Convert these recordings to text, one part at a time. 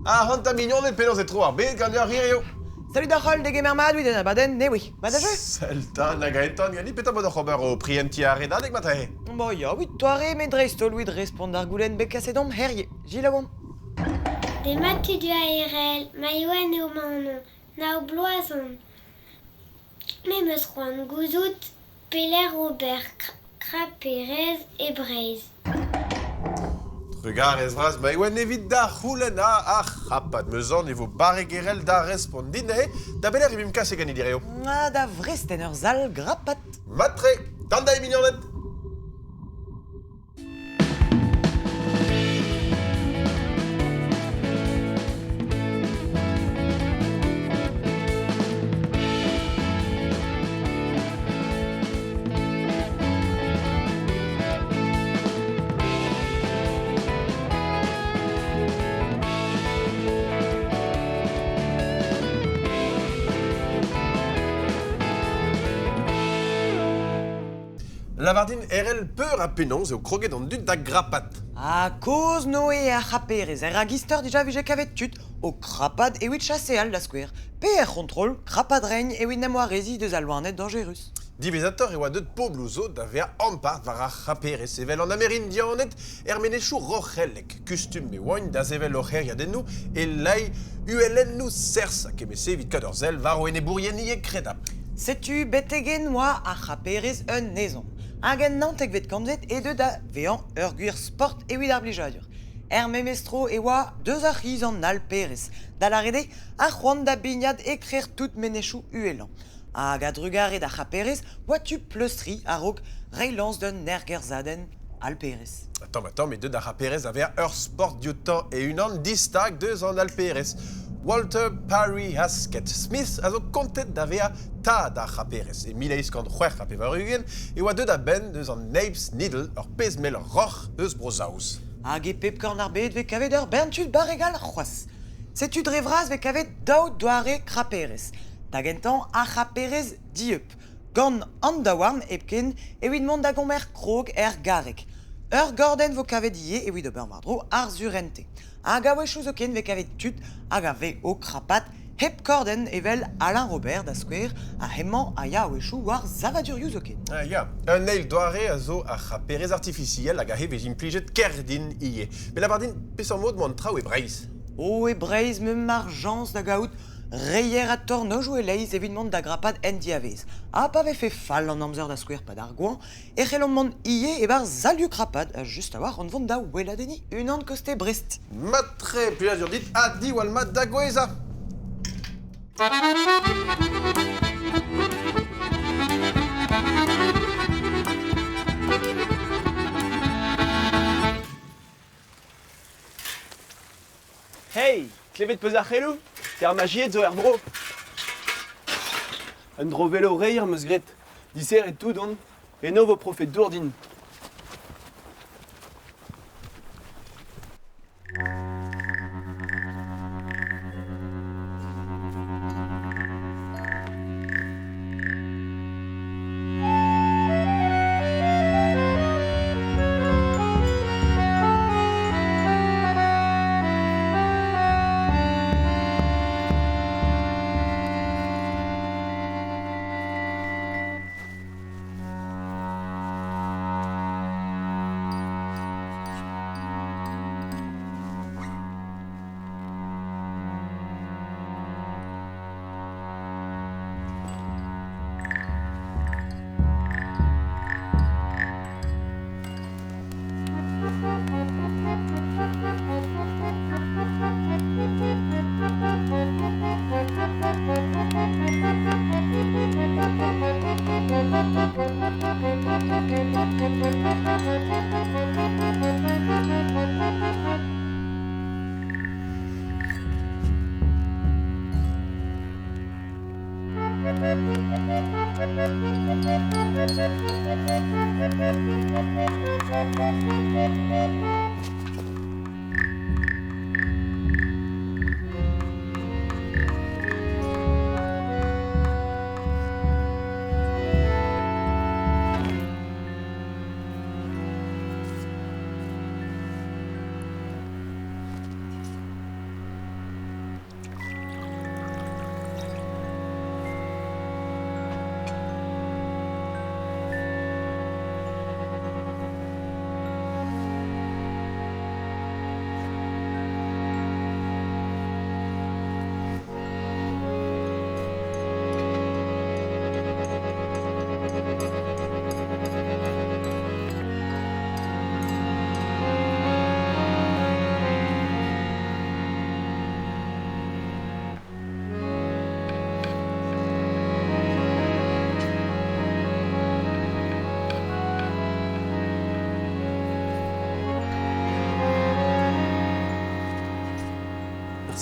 Ah, hant a mignon et penaos e tro ar bet gant ar hirio. Salut d'arrol de gemer mad den abaden, ne oui. Bada je? Seltan a gaetan gani peta bod ar c'hober o prienti a redadeg matae. Bo ya, oui, toare me dreistol oui respond ar goulen bet kasedom herye. Gilawom. Des matu du ARL, maïwen et au manon, na au bloison. Mais me seront gouzout, Peler Robert, Crapérez et Braise. Trugar ez vras, ma oa nevit da c'houlen a c'hapad. Meuzan e vo bare gerel da respondine, da beler e bim kase gani direo. Ah, da vresten ur zal grapat. Matre, tanda e mignonet. Lavardine RL peur a penons eo kroget an dud da grapat. A koz noe a c'haperez, er ragister dija vije kavet tut, o krapad evit chaseal da skwer. Pe er kontrol, krapad reigne evit nemoarezi deus alwarnet dangerus. Divisator e oa deud poblouzo da vea ampart var a c'haper e sevel an amerindianet menechou rochellek, kustum me oin da sevel ocher dennou e lai ULN nou sersa kemese evit kad ur zel var o ene bourrieni e kredap. Setu betegen oa a c'haperez un nezon. Hagen nantek vet kanzet e deud da vean ur gwir sport evit ar blijadur. Memestro e oa deus ar c'hiz an alperez. Da la rede, a c'hoant da bignad e krer tout menechou uelan. Hag a drugaret a c'haperez, oa tu pleustri a rog reilans d'un nergerzaden alperez. Attends, mais deud a c'haperez a vea ur sport diotan e unan distag deus an alperez. Walter Parry Haskett Smith a zo kontet da vea ta da c'haperez. E mileiz kant c'hwer a pevar ugen, e oa deud a ben deus an Napes Needle ur pez mel roch eus brozaouz. Hag e pep korn ar bet ve kavet ur bentud baregal c'hoaz. Setu drevraz ve kavet daout doare c'haperez. Tagentan a c'haperez dieup. Gant an daouarn epken evit mont da gomer krog garek. Ur gorden vo kavet ie evit ober mardro ar zurente. Hag a wechou zo ken ve kavet tut hag a ve o krapat hep korden evel Alain Robert da skwer a hemman a ya wechou war zavadurioù zo ken. Ah ya, un neil doare a zo a c'haperez artificiel hag a he vez implijet kerdin ie. Me lavardine pesan mod mont trao e breiz. O e breiz me marjans da gaout reier a tornoj ou e leiz evit mont da grapad en diavez. A pa ve fe fall an amzer da skwer pad ar gouan, e c'hellon mont ie e bar zaliu krapad a just a war an vont da weladeni un an koste Brest. Matre, plus dur dit, a di walma da goeza. Hey, klevet peus ar c'helloù? Ter magiet zo er dro. Un dro velo reir meus gret. Diser et tout on. E no vo profet dourdin.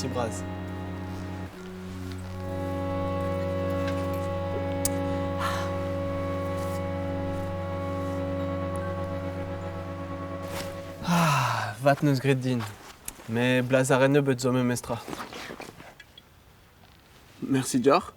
merci Braz. Vat neus gret din. Mais blaz a ren nebeut zo me mestra. Merci Dior.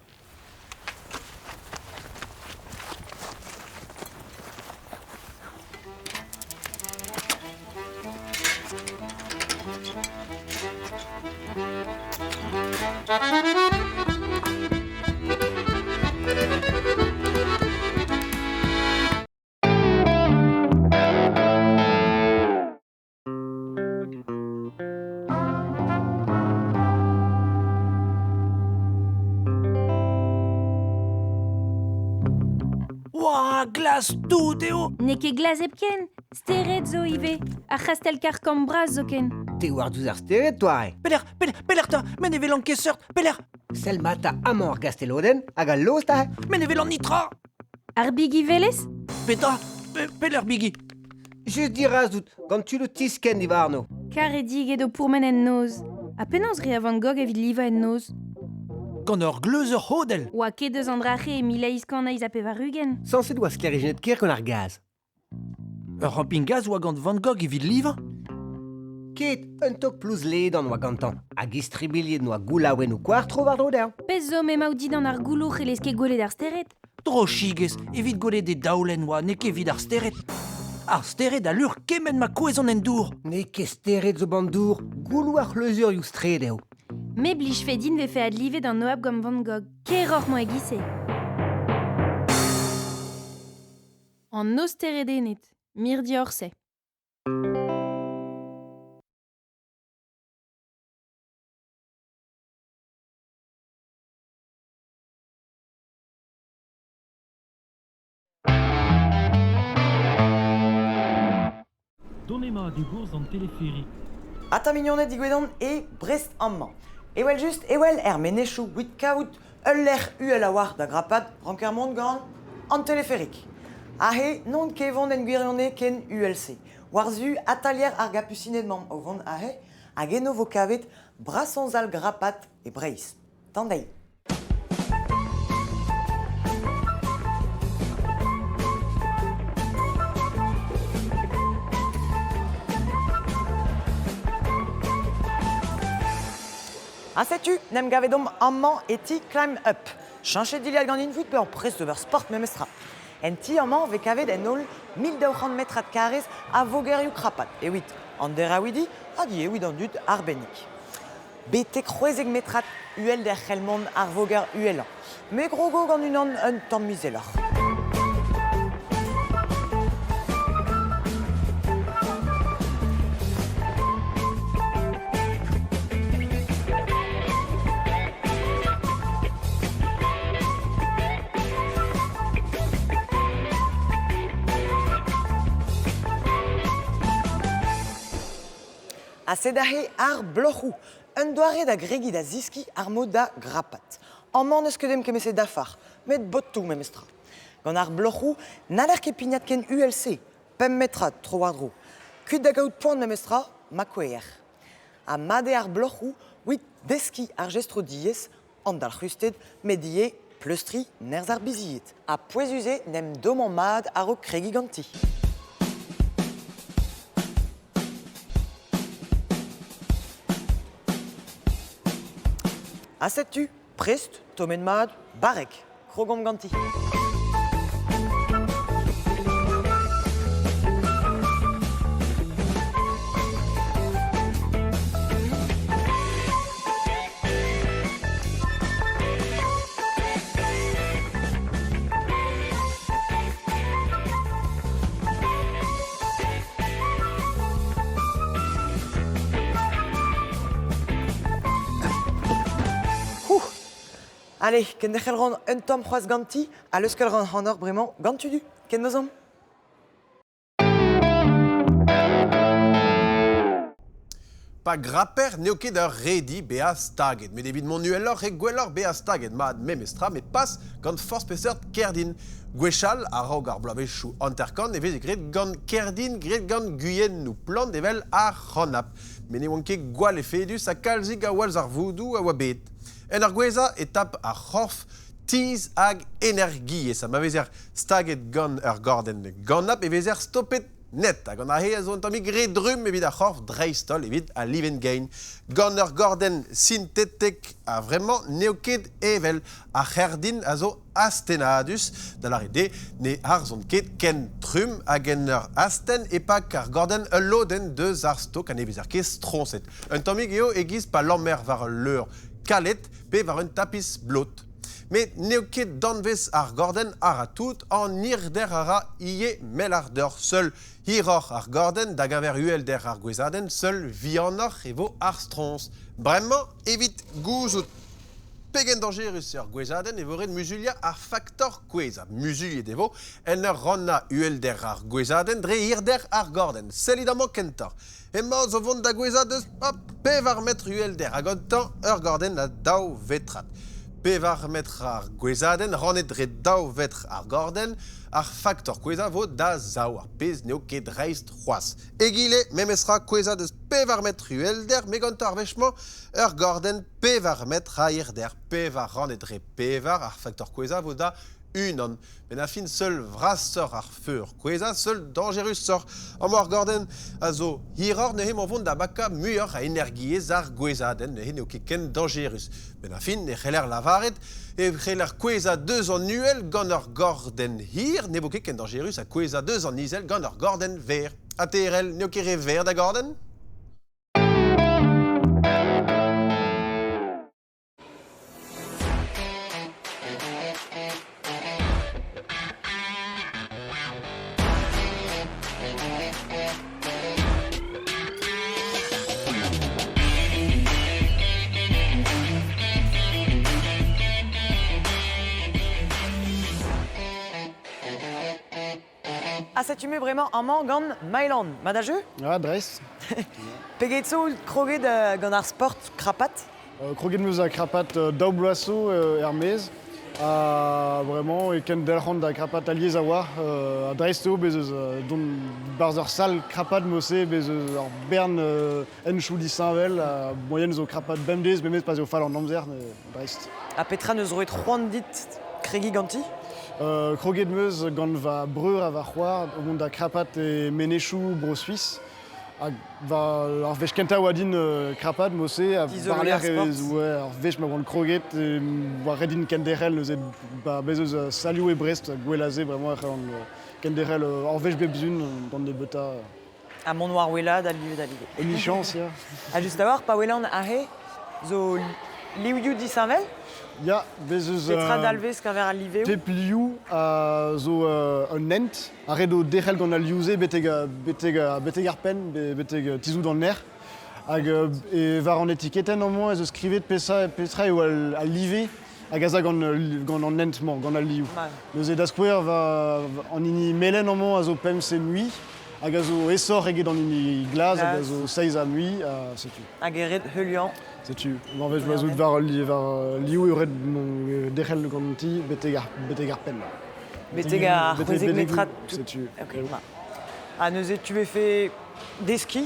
Ouah, glace tout, Théo. Ne ket glaz epken, steret zo ive, a c'hastel karkam braz zo ken. Te war douz ar steret, toare. Peler ta, men e velan keseurt, peler. Sel mata amant ar gasteloden, hag al loz ta. Men e velan nitra. Ar bigi velez? Petra, peler bigi. Just diras dout, gant tu le tisken di varno. Kar e dig edo pourmen en noz. A penans re a van gog evit liva en noz. Gant ur gleuzer hodel. Oa ket deus an drache e mileiz kan aiz a pevarugen. Sanset oa sklerigenet ker kon ar gaz. Ur ramping gaz oa gant Van Gogh evit liva. Ket, un tok plus ledan oa gantan. Hag istribiliet noa goulaouen o kwartro war dro der. Pez zo me maoudi an ar goulour e leske gole d'ar steret. Dro chigez, evit gole de daoulen oa ne ket evit ar steret. Ar steret a lur kemen ma kouezon en dour. Ne ket steret zo bandour, goulou ar leuzur you stredeo. Me blij fedin ve fe ad live d'an noab gant Van Gogh. Ker oc'h mo e gise. An noz teredenet, mir diorse. Donnez-moi du bourse en téléphérique. Ata mignonnet digwedon e Brest amman. Ewel just, ewel menechou 8 kaout, l'er uel a war da grapad, ranker mont gant an teleférik. Ahe, non kevon en gwirionne ken ULC. Warzu atalier ar gapusinet mam ovon ahe, hag eno vo kavet brasonzal grapat e breiz. Tandei. Asetu, nem gavedom amman eti climb up. Chanchet dilial gant invout pe an prest d'ober sport memestra. En ti amman ve kavet en ol 1200 metrat karez a vogerioù krapat. Evit, an derawidi, adi evit an dud arbennik. Bete kroezeg metrat uel der c'hellmont ar voger uelan. Me grogo gant unan un tamm mizelor. A sedahe ar bloc'hou, un doare da gregi da ziski ar mod da grapat. Amman eus ket em kemese dafar, met botou memestra. Gant ar bloc'hou, naler ket pignat ken ULC, 5 metrat tro war dro. Kuit da gaout poan memestra, ma kouer. A made ar bloc'hou, wit deski ar gestro diez, an dal c'husted, met die pleustri nerz ar biziet. A poezuze nem doman mad ar o kregi ganti. Asetu, prest, tomen mad, barek, krogom ganti. Allez, ken dechel ran un tamm c'hoaz ganti, a leuskel ran c'hanor bremañ gantu du, ken nozom. pa graper neoket ur redi bea staget. Met evit mon nuellor e gwellor bea staget. Mad memestra, met pas gant force pesert kerdin. Gwechal a raog ar blavechou anterkan e vez gret gant kerdin, gret gant guyen nou plant evel a ranap. Men e wanke gwal e fedus a kalzik a walz ar voudou a oa bet. En ar gweza etap a c'horf tiz hag energie. Ça ma vezer staget gant ur gorden gannap e vezer stoppet net. Hag an a he a zo an tamik gret drum evit a c'horf dreistol evit a liven gain. Gant ur gorden synthetek a vraiment neoket evel a c'herdin a zo astenadus da la rede ne ar zon ket ken trum hag en ur asten e pa kar gorden loden deus ar stok an e vezer ket stronset. Un tamik eo egiz pa lammer var leur kalet pe var un tapis blot. Mais neoket danvez ar gorden ar a tout an ir der ara ie mel ar deur seul hiror ar gorden da gaver uel der ar gwezaden seul vianor e vo ar strons. Bremañ evit gouzout. Pegen dangerus ar gwezaden e vo red musulia ar factor kweza. Musulie devo en ur ronna uel der ar gwezaden dre ir der ar gorden. Selidamañ kentor. Emma zo vont da gwezadeus hop pev ar metr uel der hag an tan ur gorden a daou vetrat. Pev ar metr ar gwezaden, rannet dre daou vetr ar gorden, ar factor kweza vo da zaou ar pez neo ket reist c'hoaz. Egile, memesra kweza deus pev ar metr uel der, me gant ar vechman, ur gorden pev ar metr a ir der, pev ar rannet dre pev ar factor kweza vo da unan. Men a fin seul vras sor ar feur kweza, seul dangerus sor. Am ar gorden a zo hiror ne hem an vont da baka muior a energiez ar gwezaden, ne he neo ket ken dangerus. Men a fin ne c'heller lavaret, e c'heller kweza deus an nuel gant ur gorden hir, ne vo ket ken dangerus a kweza deus an izel gant ur gorden ver. A terel, neo ket re ver da gorden? Ah, c'est tu mets vraiment en man gant Mailand. Madajeu? Ja, dreist. Peget zo kroget gant ar sport krapat? Kroget meus a krapat daou bloaso Hermez. Vraiment, e ken delc'hant da krapat aliez a war. A dreist eo bez eus don barz ur sal krapat mose bez eus ar bern en chou di Saint-Vel. Moyen zo krapat bemdez, memez pas eo fall an amzer, dreist. A petra neus roet c'hoant dit kregi ganti? Kroget meus gant va breur a va c'hoar, o mont da krapat e menechou bro suisse. Hag va ar vech kenta oa din krapat mose a Tizologer Sports. Ar vech ma gant kroget e war redin kenderel neus bez eus Salioù e Brest gwelaze vraiment ar kenderel ar vech bebzun gant de beta. A mon noir wela da livet. Ni chance, ya. A just a war, pa welan a he zo liuioù di Saint-Vel? Ya, bez eus... Petra dalvez ka ver a liveo? Pep liou a zo un nent, a redo derel gant a liouze beteg ar pen, beteg tizou dan ner. Hag e var an etiketen an moa ez eus skrivet petra eo a live hag a za gant an nent-mañ, gant a liou. Neus e daskouer va an ini melen an moa a zo pem se mui, hag a zo esor eget an ini glaz, hag a zo seiz a mui, setu. Hag e red heulian. Setu. En vez ma zout var liou e red derel gant ti beteg ar pen. Beteg a c'hwezeg metrat. Setu. Ok, ba. A neus e tu e fe deski?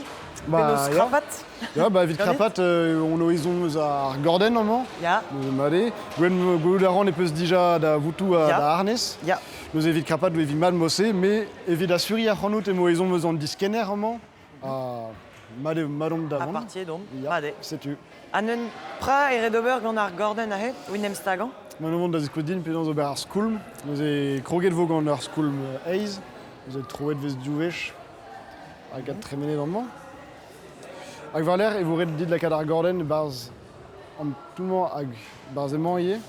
Bah, Penaos ya. krapat? Ja, ba evit krapat, on o ezon eus ar gorden amañ. Ya. Neus made. Goulout a ran e peus dija da voutou Ya. da harnez. Ya. Neus evit krapat ou evit mal mose, me evit a suri ar c'hanout e mo ezon eus an diskenner amañ. Madom A davant. partie donc. Ya, Made. setu. An un pra e red ober gant ar gorden a he? Winem stagan? Man oant da zikoudin pe zo ber ar skoulm. Neus e kroget vo gant ar skoulm eiz. Neus e troet vez djouvech. Hag a tremenet an mañ. Hag war l'air e vo red dit lakad ar gorden barz an toulman hag barz emañ ie.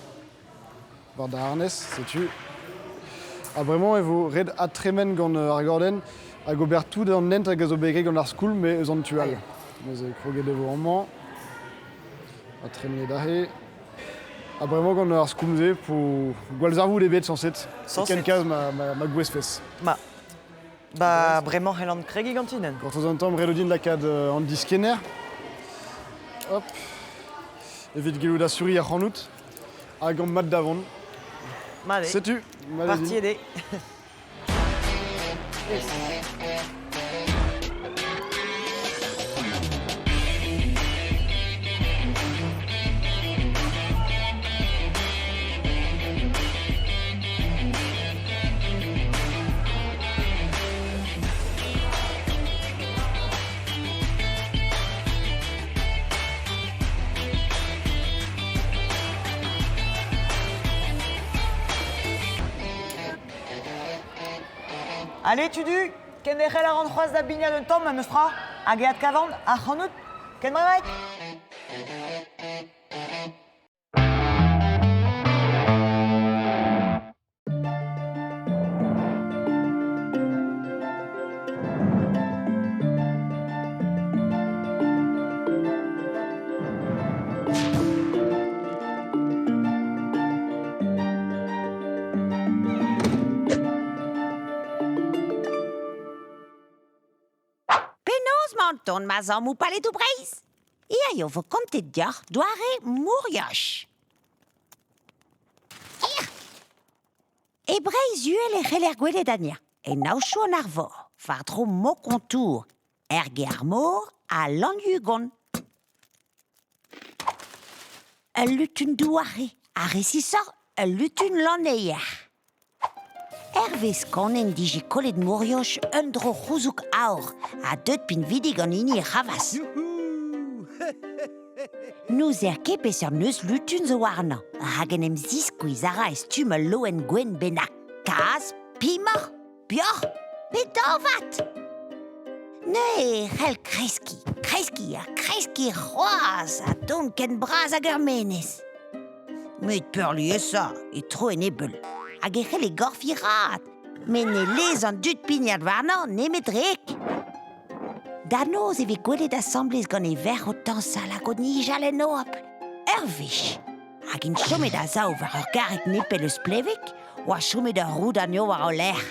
War da harnez, setu. Ha bremañ e vo red atremen gant ar gorden hag ober tout an nent hag a zo begre gant ar skoulm me eus an tual. Neus e kroget evo an mañ. Atremen dahe. Ha bremañ gant ar skoulm ze po gwalzarvoud ebet sanset. Sanset. Ken kaz ma gwez fes. Ba bremañ helan kregi gantinen. Gant ouz an tamm redodin lakad an diskenner. hop. Evit gelou da suri a c'hanout. Hag an mat davon. Made. Setu, mat Parti aider. Allez, Tudu, ken dechel a ran c'hoaz da bignad un tamm, me stra, hag eat kavant, a c'hanout, ken brevek? Ton mazan mou pale do breiz. Ia yo vo kontet diar doare mourioch. Ia. E breiz uel e c'heller gwelet ania. E naochou an arvor. Fardro mo kontour. Erge ar mor a landugon. El lutun douare. A resisor el lutun laneier. Ervez kanen diji kollet mourioch un dro c'houzouk aor a deut pin vidig an ini e c'havas. Nous ket peseurt neus lutun zo warna. Hag en em ziskouiz ara ez tumel loen gwen bennak. Kaz, pimor, bior, pedovat. Ne c'hell kreski c'hoaz a don ken braz hag ur menez. Met peurlu esa, e tro en ebel. Hag e c'hell e gorfirat, men ne lez an dud pignad warna nemet rek. Da noz e vez gwelet assemblez gant e ver o tañsal hag o nijal en oap. Ur vech. Hag in chomet a zaou war ur garek nepel eus plevek, oa chomet ur roud an eo war o ler.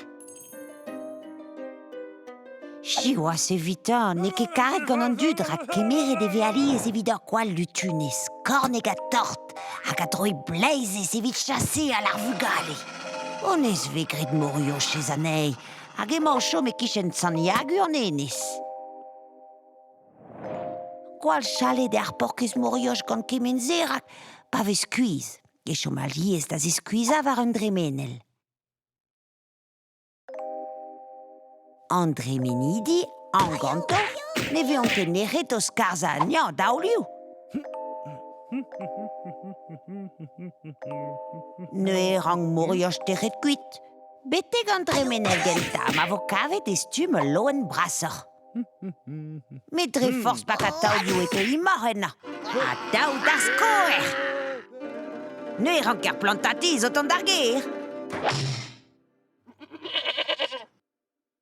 Chi oa se vitan, ne ket karet gant an dud rak kemeret e ve aliez evit ur gwall lutunez, korneg a tort, hag a droi bleizez evit chase al ar vugale. Onez ve grit mourioch chez anei, hag emañ chom e kichen san yagu an enez. Gwall chalet ar porkez mourioch gant kemen zerak, pa vez skuiz. E chom a liez da ze skuizañ war un dremenel. An dremenidi, an ganto, ne veon ket neret o skarza anian daoulioù. Ne rang mourioch terret kuit. Beteg an dremenel genta, ma vo kavet ez tumel loen brasor. Met dre forz bak a taoulioù eke imor enna. A taou da skoer. Ne rang ker plantatiz o tont ar ger.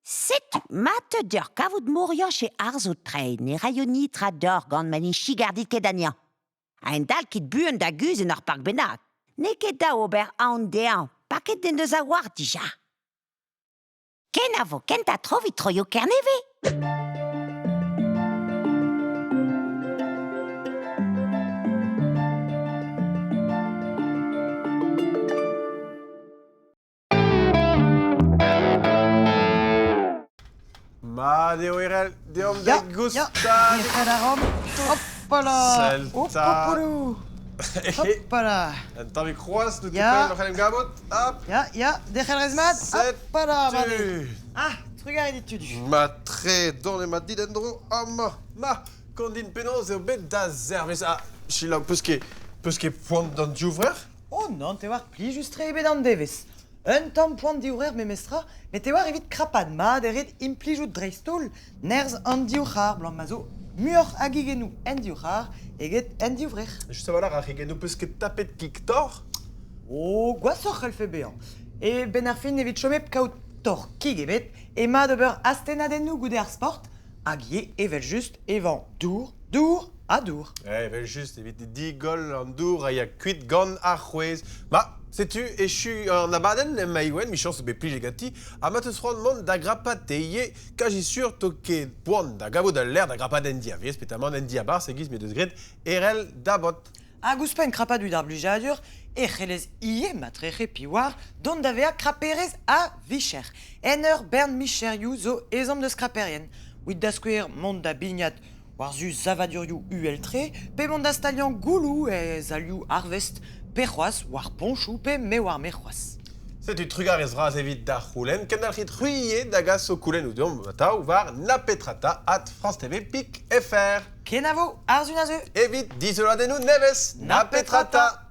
Setu, mat d'ur kavout mourioch e arzo trein e rayoni tra d'or gant man in chigardit ket anian. A en dal ket buen da guz en ar park bennak. Ne ket da ober aon dean, pa ket den deus a war dija. Ken a vo kent a trovit troio kerneve. Ma deo erel, deom Ya, de gustad. Dechel a ram. Hoppala. Selta. Hoppopoulou. Hoppala. Un tamm e kroaz, nou Ya. tepel, c'hell em gabot. Hop, Ya, dechel rezmat. Hoppala, made. setu. Ah, trugar edit Tudu. Ma tre don e ma didendro. Ma, kondin penaos eo bet da zervez. Ah, chilag, peus ket poant d'an diouvreur? Oh non, te war pli just tre ebet an devez. Un tamm poant diourer me mestra, met te war evit krapad mad eret implijout dreistol, nerz an diouchar blanc mazo, muor agigenou en diouchar, eget en diouvrech. Just a-walc'h a c'hegen nou peus ket tapet kik tor? Oh, gwasoc'h el fe bean. E ben ar fin evit chomep kaout tor kig ebet, e ma d'ober astenadennou goude ar sport, hag ye evel just evan dour, Adour. Ben juste, evit digol an dour a ya kuit gant ar c'hwez. Ma, sais-tu, echu an abadenn em maïwen, mi chans be plij egati, a ma teus c'hoant mont da grapat teie, kajisur toke poan da gavo da l'air da grapat endi a vez, petamant endi a bar segiz me deus gret erel da bot. A gouspen krapaduit ar blujadur, e c'helez ie matreche piwar, don davea kraperez a vicher. En ur bern micherioù zo ezamp deus kraperien. Wit da skouer mont da bignat war zu zavadurioù ueltre, pe mont da stalian goulou e zalioù arvest pe c'hoaz war ponchou pe me war me c'hoaz. Setu trugar ez vraz evit da c'houlenn, ken alc'hit ruiet da gas o koulenn ou dom ataou war napetrata at francetv.fr. Kenavo, arzun a zeu. Evit dizoladennoù nevez, napetrata.